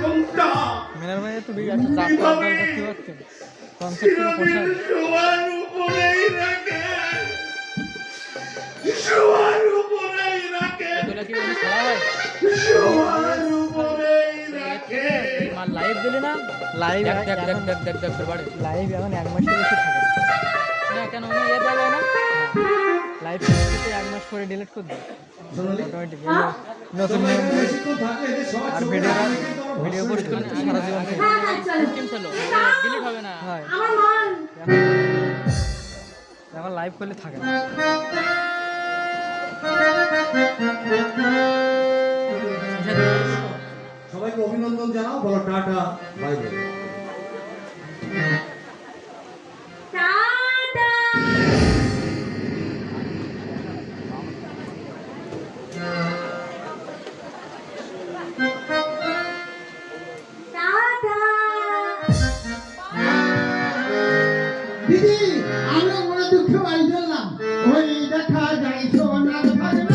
আশঙ্কা মিনার ভাই তো বিগ একটা চাপ করতে পারছেন কনসেপ্ট পুরো পোষায় সবার উপরেই রাখে সবার উপরেই রাখে এগুলো কি মানে খেলা হয় সবার উপরেই রাখে মাল লাইভ দিলে না লাইভ দেখ দেখ দেখ দেখ দেখ দেখ করে বাড়ে লাইভ এখন এক মাসের বেশি থাকে না কেন মানে ইয়ে দেওয়া যায় না লাইভ থেকে এক মাস পরে ডিলিট করে দেয় অটোমেটিক নতুন নিয়ম আর ভিডিও পোস্ট করলে তো সারা জীবন থাকে টিম চলো ডিলিট হবে না হয় এখন লাইভ করলে থাকে না সবাইকে অভিনন্দন জানাও বলো টাটা বাই বাই দিদি আমরা মনে দুঃখে বাড়ি চললাম ওই দেখা যায় সোনার ভাগ